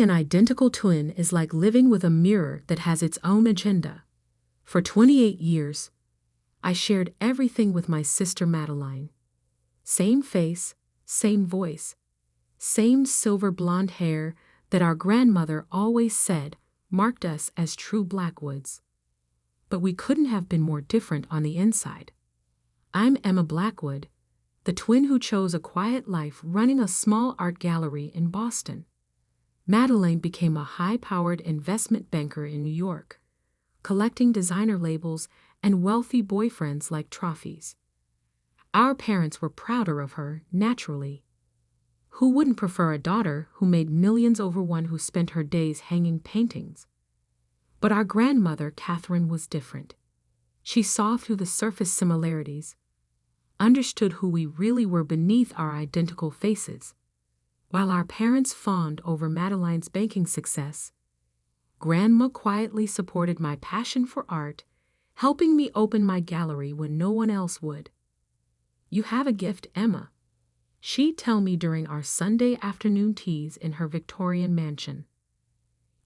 An identical twin is like living with a mirror that has its own agenda. For 28 years, I shared everything with my sister Madeline. Same face, same voice, same silver blonde hair that our grandmother always said marked us as true Blackwoods. But we couldn't have been more different on the inside. I'm Emma Blackwood, the twin who chose a quiet life running a small art gallery in Boston. Madeline became a high-powered investment banker in New York, collecting designer labels and wealthy boyfriends like trophies. Our parents were prouder of her, naturally. Who wouldn't prefer a daughter who made millions over one who spent her days hanging paintings? But our grandmother, Catherine, was different. She saw through the surface similarities, understood who we really were beneath our identical faces. While our parents fawned over Madeline's banking success, Grandma quietly supported my passion for art, helping me open my gallery when no one else would. "You have a gift, Emma," she'd tell me during our Sunday afternoon teas in her Victorian mansion.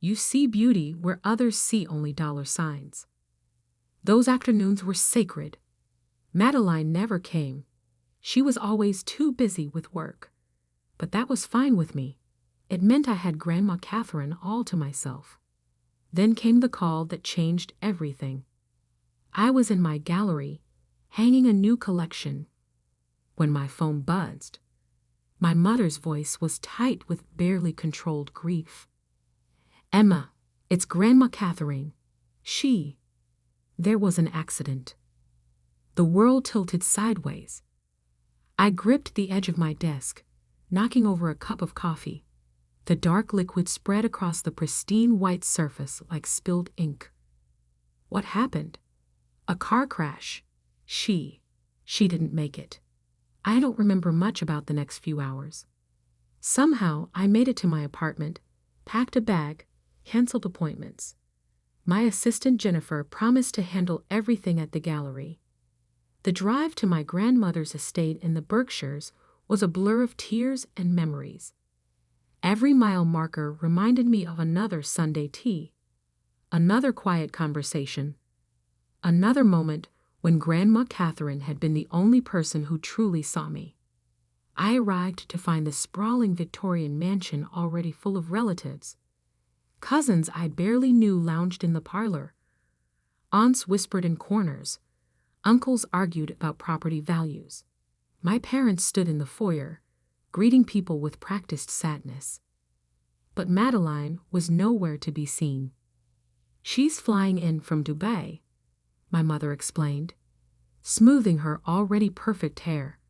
"You see beauty where others see only dollar signs." Those afternoons were sacred. Madeline never came. She was always too busy with work. But that was fine with me. It meant I had Grandma Catherine all to myself. Then came the call that changed everything. I was in my gallery, hanging a new collection, when my phone buzzed. My mother's voice was tight with barely controlled grief. "Emma, it's Grandma Catherine. There was an accident." The world tilted sideways. I gripped the edge of my desk, knocking over a cup of coffee. The dark liquid spread across the pristine white surface like spilled ink. What happened? A car crash. She didn't make it. I don't remember much about the next few hours. Somehow, I made it to my apartment, packed a bag, canceled appointments. My assistant Jennifer promised to handle everything at the gallery. The drive to my grandmother's estate in the Berkshires was a blur of tears and memories. Every mile marker reminded me of another Sunday tea, another quiet conversation, another moment when Grandma Catherine had been the only person who truly saw me. I arrived to find the sprawling Victorian mansion already full of relatives. Cousins I barely knew lounged in the parlor. Aunts whispered in corners. Uncles argued about property values. My parents stood in the foyer, greeting people with practiced sadness. But Madeline was nowhere to be seen. "She's flying in from Dubai," my mother explained, smoothing her already perfect hair.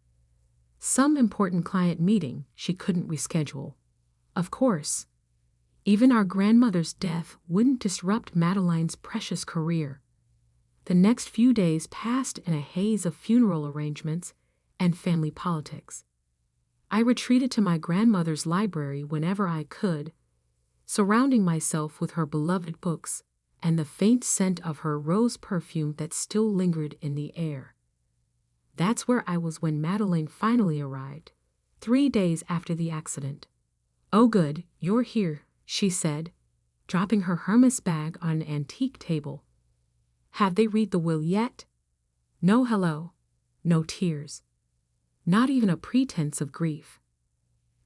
"Some important client meeting she couldn't reschedule." Of course, even our grandmother's death wouldn't disrupt Madeline's precious career. The next few days passed in a haze of funeral arrangements and family politics. I retreated to my grandmother's library whenever I could, surrounding myself with her beloved books and the faint scent of her rose perfume that still lingered in the air. That's where I was when Madeline finally arrived, 3 days after the accident. "Oh good, you're here," she said, dropping her Hermes bag on an antique table. "Have they read the will yet?" No hello, no tears. Not even a pretense of grief.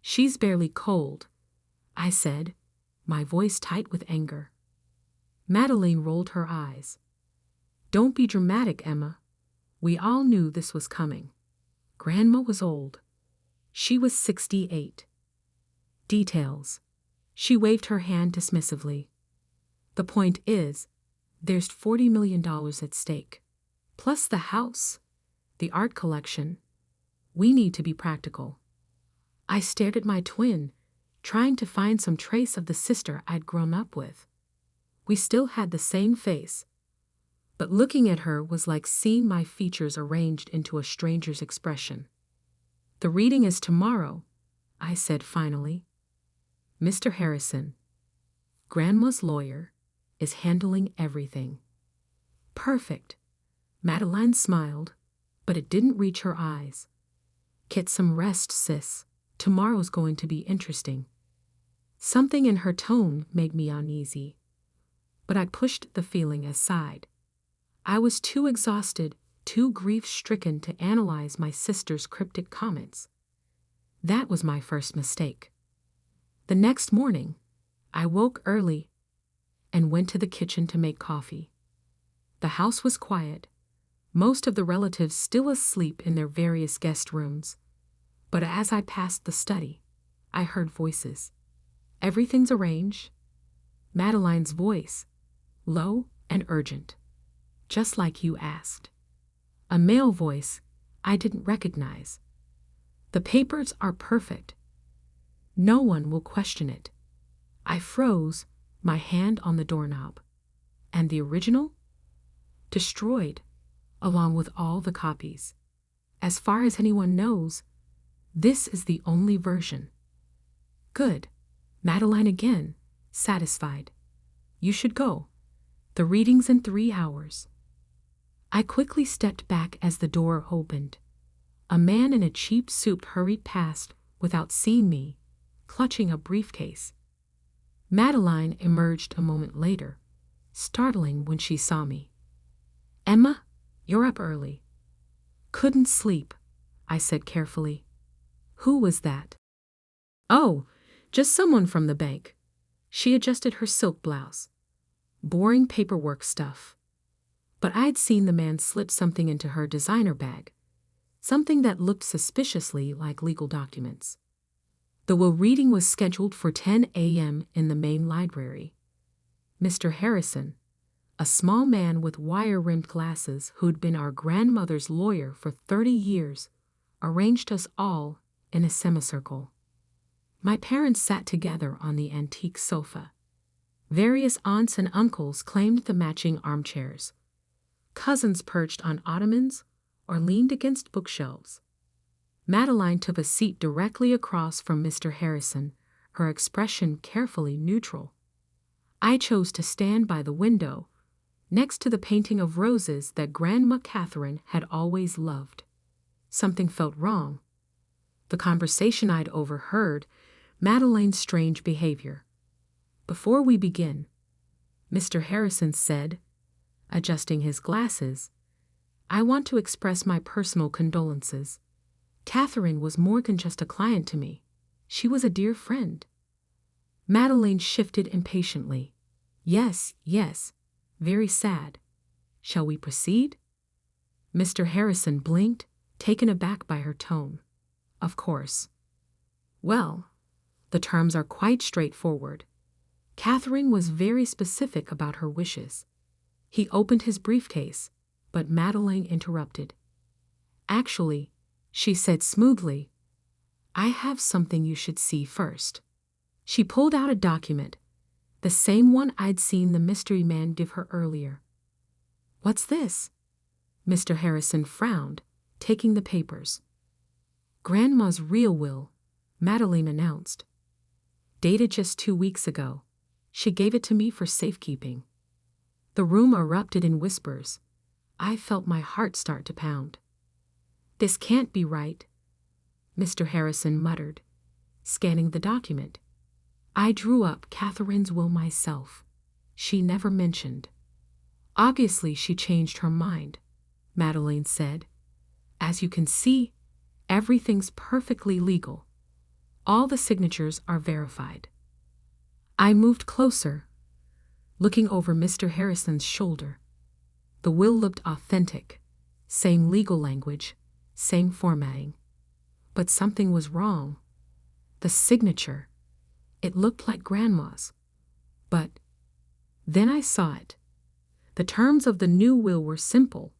"She's barely cold," I said, my voice tight with anger. Madeline rolled her eyes. "Don't be dramatic, Emma. We all knew this was coming." Grandma was old. She was 68. Details. She waved her hand dismissively. "The point is, there's $40 million at stake. Plus the house, the art collection. We need to be practical." I stared at my twin, trying to find some trace of the sister I'd grown up with. We still had the same face, but looking at her was like seeing my features arranged into a stranger's expression. "The reading is tomorrow," I said finally. "Mr. Harrison, Grandma's lawyer, is handling everything." "Perfect." Madeline smiled, but it didn't reach her eyes. "Get some rest, sis. Tomorrow's going to be interesting." Something in her tone made me uneasy, but I pushed the feeling aside. I was too exhausted, too grief-stricken to analyze my sister's cryptic comments. That was my first mistake. The next morning, I woke early and went to the kitchen to make coffee. The house was quiet, most of the relatives still asleep in their various guest rooms. But as I passed the study, I heard voices. "Everything's arranged." Madeline's voice, low and urgent, just like you asked. A male voice I didn't recognize. "The papers are perfect. No one will question it." I froze, my hand on the doorknob. And the original? Destroyed, along with all the copies. As far as anyone knows, this is the only version. Good. Madeline again, satisfied. "You should go. The reading's in 3 hours." I quickly stepped back as the door opened. A man in a cheap suit hurried past without seeing me, clutching a briefcase. Madeline emerged a moment later, startling when she saw me. "Emma, you're up early." "Couldn't sleep," I said carefully. "Who was that?" "Oh, just someone from the bank." She adjusted her silk blouse. Boring paperwork stuff. But I'd seen the man slip something into her designer bag, something that looked suspiciously like legal documents. The will reading was scheduled for 10 a.m. in the main library. Mr. Harrison, a small man with wire-rimmed glasses who'd been our grandmother's lawyer for 30 years, arranged us all in a semicircle. My parents sat together on the antique sofa. Various aunts and uncles claimed the matching armchairs. Cousins perched on ottomans or leaned against bookshelves. Madeline took a seat directly across from Mr. Harrison, her expression carefully neutral. I chose to stand by the window, next to the painting of roses that Grandma Catherine had always loved. Something felt wrong. The conversation I'd overheard, Madeline's strange behavior. "Before we begin," Mr. Harrison said, adjusting his glasses, "I want to express my personal condolences. Catherine was more than just a client to me. She was a dear friend." Madeline shifted impatiently. Yes, very sad. Shall we proceed?" Mr. Harrison blinked, taken aback by her tone. "Of course." "Well, the terms are quite straightforward. Catherine was very specific about her wishes." He opened his briefcase, but Madeline interrupted. "Actually," she said smoothly, "I have something you should see first." She pulled out a document, the same one I'd seen the mystery man give her earlier. "What's this?" Mr. Harrison frowned, taking the papers. "Grandma's real will," Madeline announced. "Dated just 2 weeks ago. She gave it to me for safekeeping." The room erupted in whispers. I felt my heart start to pound. "This can't be right," Mr. Harrison muttered, scanning the document. "I drew up Catherine's will myself. She never mentioned." "Obviously she changed her mind," Madeline said. "As you can see, everything's perfectly legal. All the signatures are verified." I moved closer, looking over Mr. Harrison's shoulder. The will looked authentic, same legal language, same formatting. But something was wrong. The signature. It looked like Grandma's. But then I saw it. The terms of the new will were simple.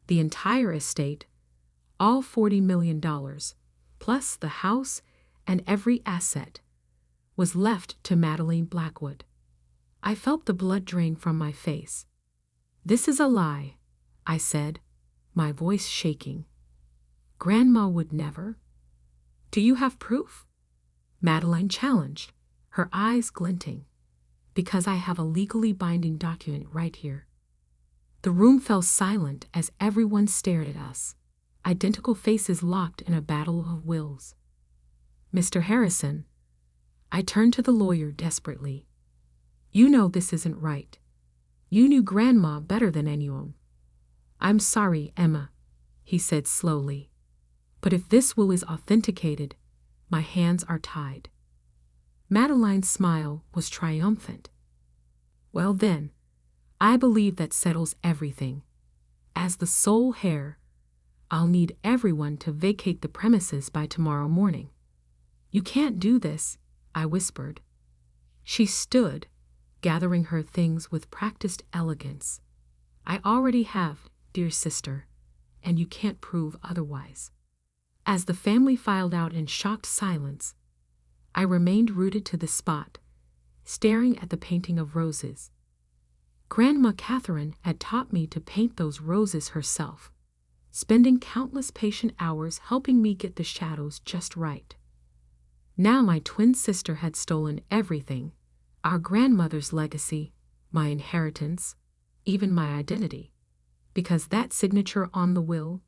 The entire estate, all $40 million, plus the house and every asset, was left to Madeline Blackwood. I felt the blood drain from my face. "This is a lie," I said, my voice shaking. "Grandma would never." "Do you have proof?" Madeline challenged, her eyes glinting. "Because I have a legally binding document right here." The room fell silent as everyone stared at us, identical faces locked in a battle of wills. "Mr. Harrison," I turned to the lawyer desperately. You know this isn't right. You knew Grandma better than anyone. I'm sorry, Emma, he said slowly. But if this will is authenticated, my hands are tied. Madeline's smile was triumphant. Well then, I believe that settles everything. As the sole heir, I'll need everyone to vacate the premises by tomorrow morning. You can't do this, I whispered. She stood, gathering her things with practiced elegance. I already have, dear sister, and you can't prove otherwise. As the family filed out in shocked silence, I remained rooted to the spot, staring at the painting of roses. Grandma Catherine had taught me to paint those roses herself, spending countless patient hours helping me get the shadows just right. Now my twin sister had stolen everything, our grandmother's legacy, my inheritance, even my identity. Because that signature on the will,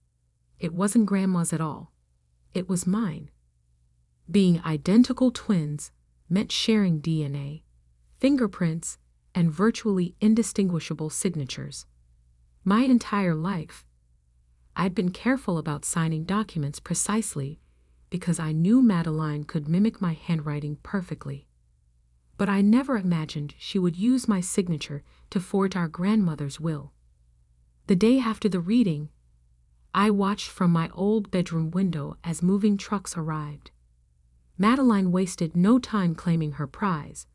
it wasn't Grandma's at all. It was mine. Being identical twins meant sharing DNA, fingerprints, and virtually indistinguishable signatures. My entire life, I'd been careful about signing documents precisely because I knew Madeline could mimic my handwriting perfectly. But I never imagined she would use my signature to forge our grandmother's will. The day after the reading, I watched from my old bedroom window as moving trucks arrived. Madeline wasted no time claiming her prize,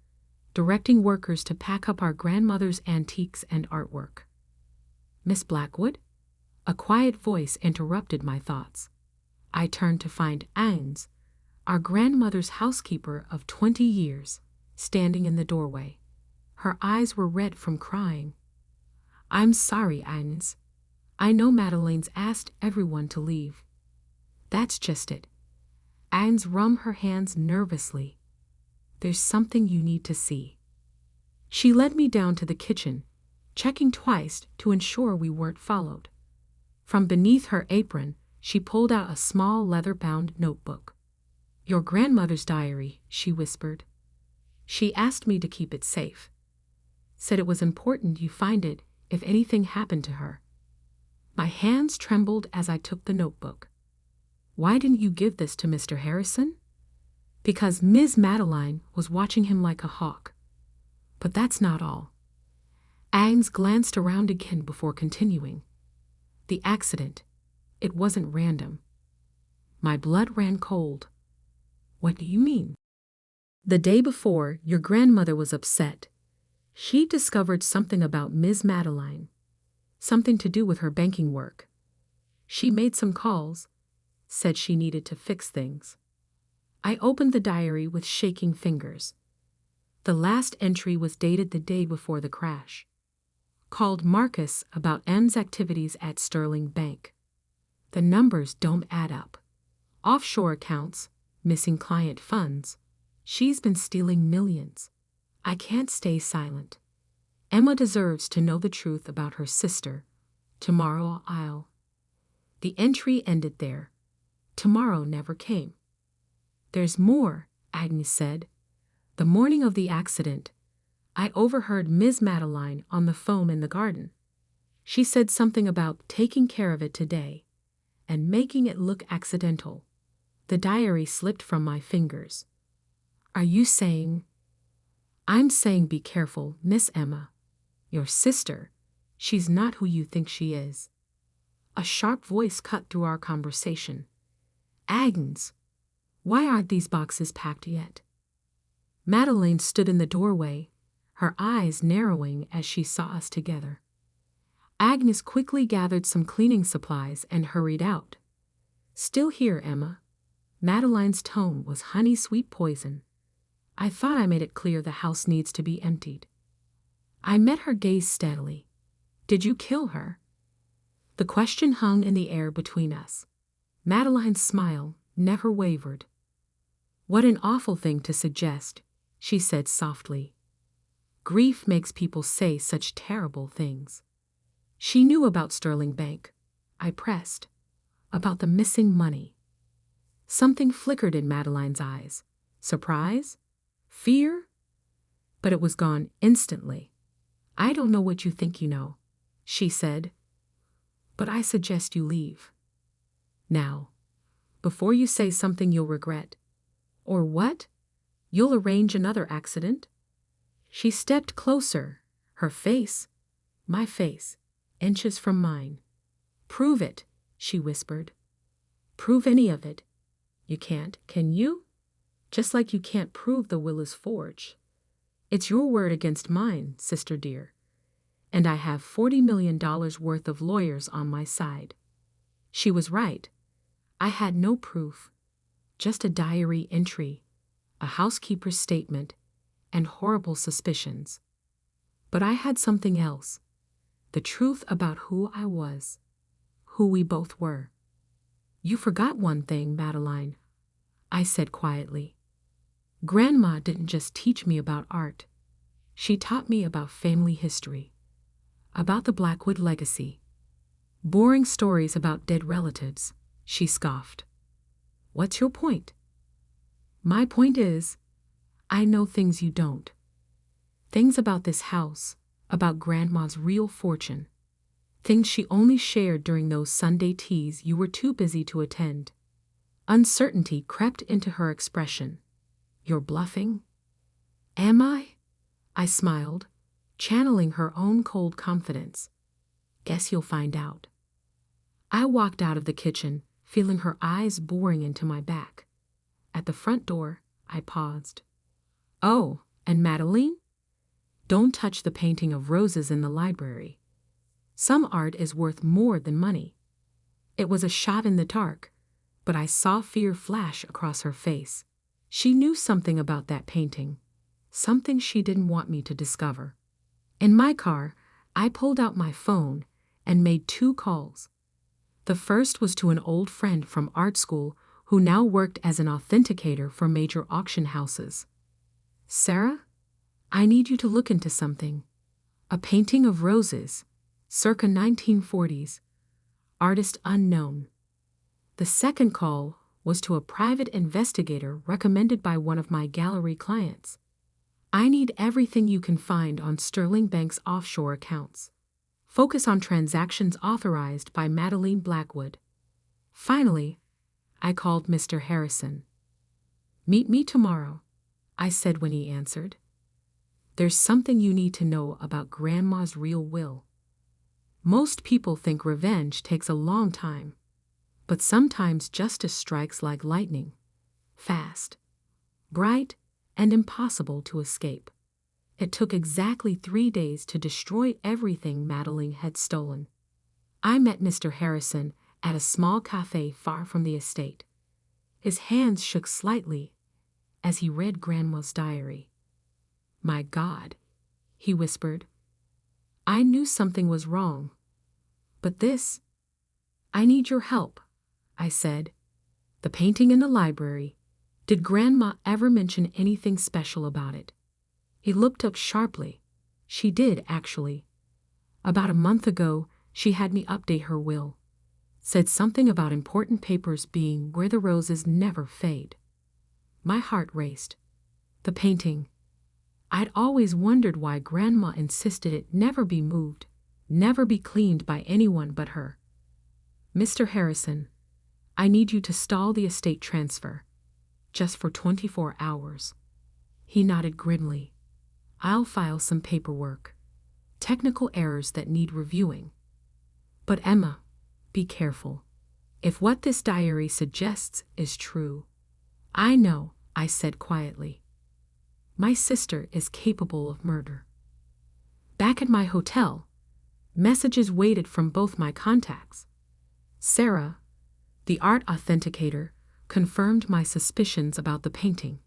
directing workers to pack up our grandmother's antiques and artwork. Miss Blackwood? A quiet voice interrupted my thoughts. I turned to find Agnes, our grandmother's housekeeper of 20 years, standing in the doorway. Her eyes were red from crying. I'm sorry, Agnes. I know Madeleine's asked everyone to leave. That's just it. Agnes wrung her hands nervously. There's something you need to see. She led me down to the kitchen, checking twice to ensure we weren't followed. From beneath her apron, she pulled out a small leather-bound notebook. Your grandmother's diary, she whispered. She asked me to keep it safe. Said it was important you find it if anything happened to her. My hands trembled as I took the notebook. Why didn't you give this to Mr. Harrison? Because Ms. Madeline was watching him like a hawk. But that's not all. Agnes glanced around again before continuing. The accident, it wasn't random. My blood ran cold. What do you mean? The day before, your grandmother was upset. She discovered something about Ms. Madeline, something to do with her banking work. She made some calls, said she needed to fix things. I opened the diary with shaking fingers. The last entry was dated the day before the crash. Called Marcus about M's activities at Sterling Bank. The numbers don't add up. Offshore accounts, missing client funds. She's been stealing millions. I can't stay silent. Emma deserves to know the truth about her sister. Tomorrow I'll. The entry ended there. Tomorrow never came. There's more, Agnes said. The morning of the accident, I overheard Ms. Madeline on the phone in the garden. She said something about taking care of it today and making it look accidental. The diary slipped from my fingers. Are you saying? I'm saying be careful, Miss Emma. Your sister, she's not who you think she is. A sharp voice cut through our conversation. Agnes, why aren't these boxes packed yet? Madeline stood in the doorway, her eyes narrowing as she saw us together. Agnes quickly gathered some cleaning supplies and hurried out. Still here, Emma. Madeline's tone was honey-sweet poison. I thought I made it clear the house needs to be emptied. I met her gaze steadily. Did you kill her? The question hung in the air between us. Madeline's smile never wavered. What an awful thing to suggest, she said softly. Grief makes people say such terrible things. She knew about Sterling Bank. I pressed. About the missing money. Something flickered in Madeline's eyes. Surprise? Fear? But it was gone instantly. I don't know what you think you know, she said, but I suggest you leave. Now, before you say something you'll regret. Or what? You'll arrange another accident? She stepped closer, her face, my face, inches from mine. Prove it, she whispered. Prove any of it. You can't, can you? Just like you can't prove the will is forged. It's your word against mine, sister dear. And I have $40 million worth of lawyers on my side. She was right. I had no proof, just a diary entry, a housekeeper's statement, and horrible suspicions. But I had something else, the truth about who I was, who we both were. You forgot one thing, Madeline, I said quietly. Grandma didn't just teach me about art. She taught me about family history, about the Blackwood legacy. Boring stories about dead relatives, she scoffed. What's your point? My point is, I know things you don't. Things about this house, about Grandma's real fortune. Things she only shared during those Sunday teas you were too busy to attend. Uncertainty crept into her expression. You're bluffing? Am I? I smiled, channeling her own cold confidence. Guess you'll find out. I walked out of the kitchen, feeling her eyes boring into my back. At the front door, I paused. Oh, and Madeline? Don't touch the painting of roses in the library. Some art is worth more than money. It was a shot in the dark, but I saw fear flash across her face. She knew something about that painting, something she didn't want me to discover. In my car, I pulled out my phone and made 2 calls. The first was to an old friend from art school who now worked as an authenticator for major auction houses. Sarah, I need you to look into something. A painting of roses, circa 1940s, artist unknown. The second call was to a private investigator recommended by one of my gallery clients. I need everything you can find on Sterling Bank's offshore accounts. Focus on transactions authorized by Madeline Blackwood. Finally, I called Mr. Harrison. Meet me tomorrow, I said when he answered. There's something you need to know about Grandma's real will. Most people think revenge takes a long time, but sometimes justice strikes like lightning, fast, bright, and impossible to escape. It took exactly 3 days to destroy everything Madeline had stolen. I met Mr. Harrison at a small cafe far from the estate. His hands shook slightly as he read Grandma's diary. My God, he whispered. I knew something was wrong. But this, I need your help, I said. The painting in the library. Did Grandma ever mention anything special about it? He looked up sharply. She did, actually. About a month ago, she had me update her will. Said something about important papers being where the roses never fade. My heart raced. The painting. I'd always wondered why Grandma insisted it never be moved, never be cleaned by anyone but her. Mr. Harrison, I need you to stall the estate transfer, just for 24 hours. He nodded grimly. I'll file some paperwork, technical errors that need reviewing. But Emma, be careful. If what this diary suggests is true, I know, I said quietly. My sister is capable of murder. Back at my hotel, messages waited from both my contacts. Sarah, the art authenticator, confirmed my suspicions about the painting.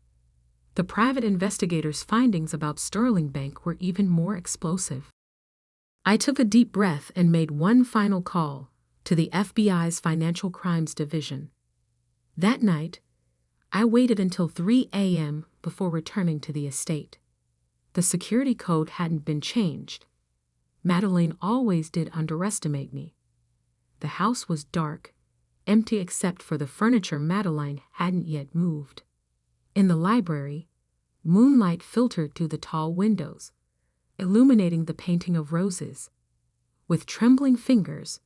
The private investigator's findings about Sterling Bank were even more explosive. I took a deep breath and made one final call to the FBI's Financial Crimes Division. That night, I waited until 3 a.m. before returning to the estate. The security code hadn't been changed. Madeline always did underestimate me. The house was dark, empty except for the furniture Madeline hadn't yet moved. In the library, Moonlight filtered through the tall windows, illuminating the painting of roses. With trembling fingers,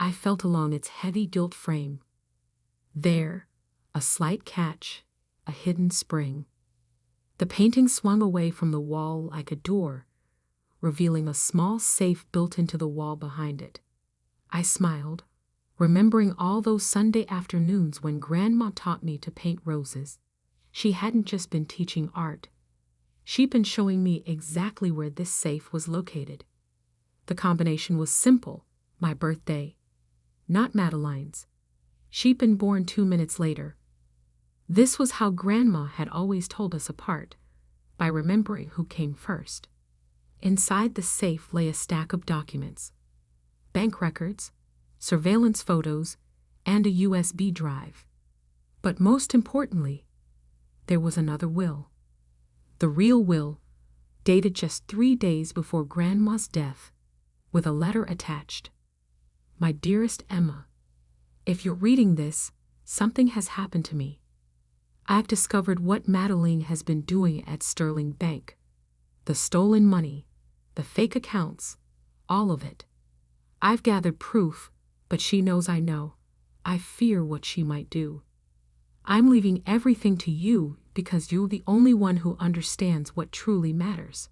I felt along its heavy gilt frame. There, a slight catch, a hidden spring. The painting swung away from the wall like a door, revealing a small safe built into the wall behind it. I smiled, remembering all those Sunday afternoons when Grandma taught me to paint roses. She hadn't just been teaching art. She'd been showing me exactly where this safe was located. The combination was simple: my birthday, not Madeline's. She'd been born 2 minutes later. This was how Grandma had always told us apart, by remembering who came first. Inside the safe lay a stack of documents: bank records, surveillance photos, and a USB drive. But most importantly, there was another will. The real will, dated just 3 days before Grandma's death, with a letter attached. My dearest Emma, if you're reading this, something has happened to me. I've discovered what Madeline has been doing at Sterling Bank. The stolen money, the fake accounts, all of it. I've gathered proof, but she knows I know. I fear what she might do. I'm leaving everything to you because you're the only one who understands what truly matters.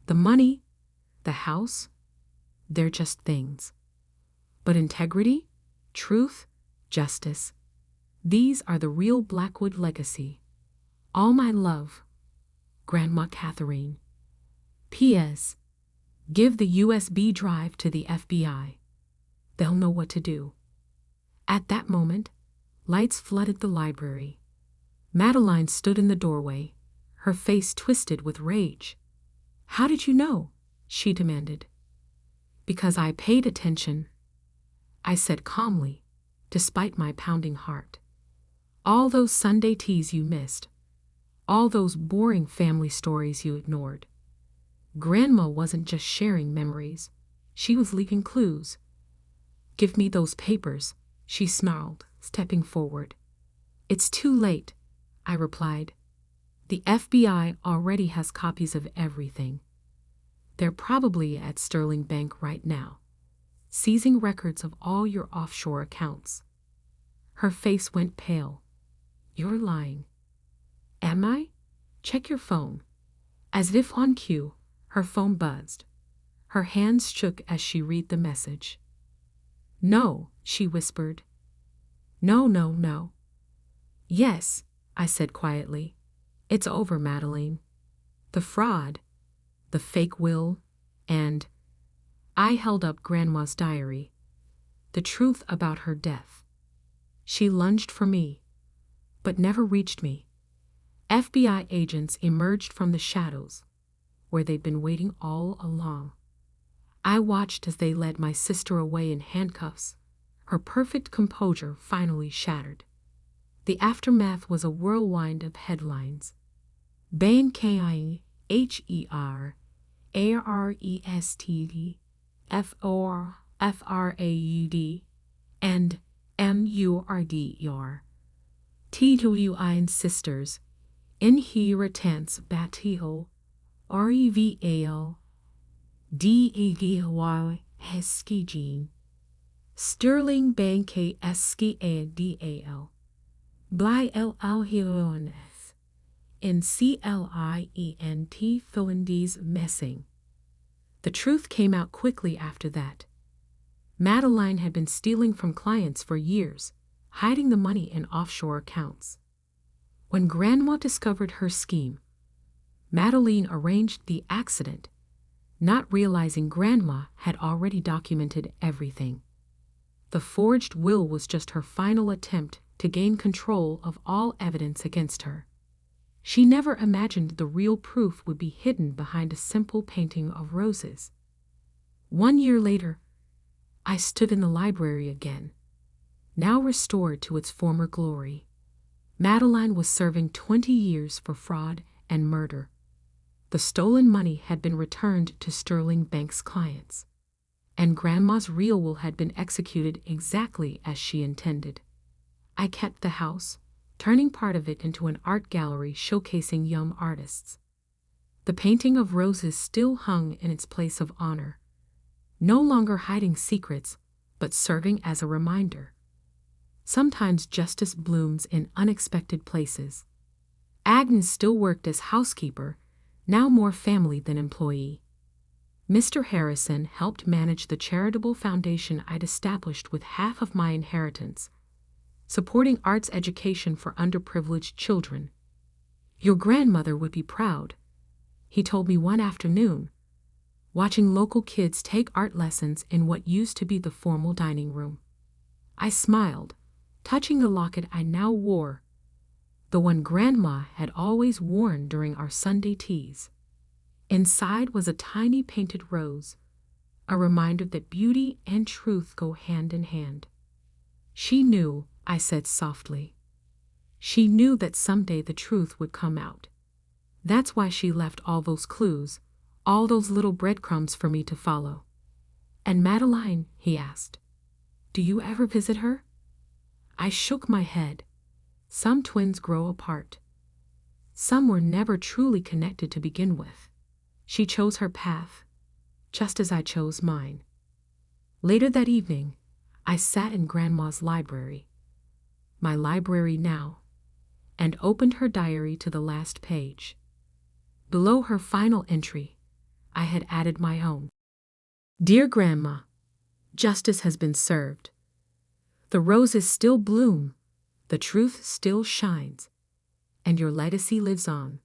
The money, the house, they're just things. But integrity, truth, justice, these are the real Blackwood legacy. All my love, Grandma Catherine. P.S. Give the USB drive to the FBI. They'll know what to do. At that moment, lights flooded the library. Madeline stood in the doorway, her face twisted with rage. "How did you know?" she demanded. "Because I paid attention," I said calmly, despite my pounding heart. "All those Sunday teas you missed. All those boring family stories you ignored. Grandma wasn't just sharing memories. She was leaving clues." "Give me those papers," she snarled, stepping forward. "It's too late," I replied. "The FBI already has copies of everything. They're probably at Sterling Bank right now, seizing records of all your offshore accounts." Her face went pale. "You're lying." "Am I? Check your phone." As if on cue, her phone buzzed. Her hands shook as she read the message. "No," she whispered. "No, no, no." "Yes," I said quietly. "It's over, Madeline. The fraud, the fake will, and—" I held up Grandma's diary, the truth about her death. She lunged for me, but never reached me. FBI agents emerged from the shadows, where they'd been waiting all along. I watched as they led my sister away in handcuffs, her perfect composure finally shattered. The aftermath was a whirlwind of headlines. Bain K-I-H-E-R, A-R-E-S-T-D, F-O-R-F-R-A-U-D, and M-U-R-D-E-R. T-W-I-N sisters, inheritance battle, R-E-V-A-L, D-E-G-Y-S-K-G, Sterling Bank K-S-K-A-D-A-L, Bly L-Al-H-O-N-S, and C-L-I-E-N-T Philandes Messing. The truth came out quickly after that. Madeline had been stealing from clients for years, hiding the money in offshore accounts. When Grandma discovered her scheme, Madeline arranged the accident, not realizing Grandma had already documented everything. The forged will was just her final attempt to gain control of all evidence against her. She never imagined the real proof would be hidden behind a simple painting of roses. 1 year later, I stood in the library again, now restored to its former glory. Madeline was serving 20 years for fraud and murder. The stolen money had been returned to Sterling Bank's clients, and Grandma's real will had been executed exactly as she intended. I kept the house, turning part of it into an art gallery showcasing young artists. The painting of roses still hung in its place of honor, no longer hiding secrets, but serving as a reminder. Sometimes justice blooms in unexpected places. Agnes still worked as housekeeper, now more family than employee. Mr. Harrison helped manage the charitable foundation I'd established with half of my inheritance, supporting arts education for underprivileged children. Your grandmother would be proud, he told me one afternoon, watching local kids take art lessons in what used to be the formal dining room. I smiled, touching the locket I now wore, the one Grandma had always worn during our Sunday teas. Inside was a tiny painted rose, a reminder that beauty and truth go hand in hand. She knew, I said softly. She knew that someday the truth would come out. That's why she left all those clues, all those little breadcrumbs for me to follow. And Madeline, he asked, do you ever visit her? I shook my head. Some twins grow apart. Some were never truly connected to begin with. She chose her path, just as I chose mine. Later that evening, I sat in Grandma's library, my library now, and opened her diary to the last page. Below her final entry, I had added my own. Dear Grandma, justice has been served. The roses still bloom, the truth still shines, and your legacy lives on.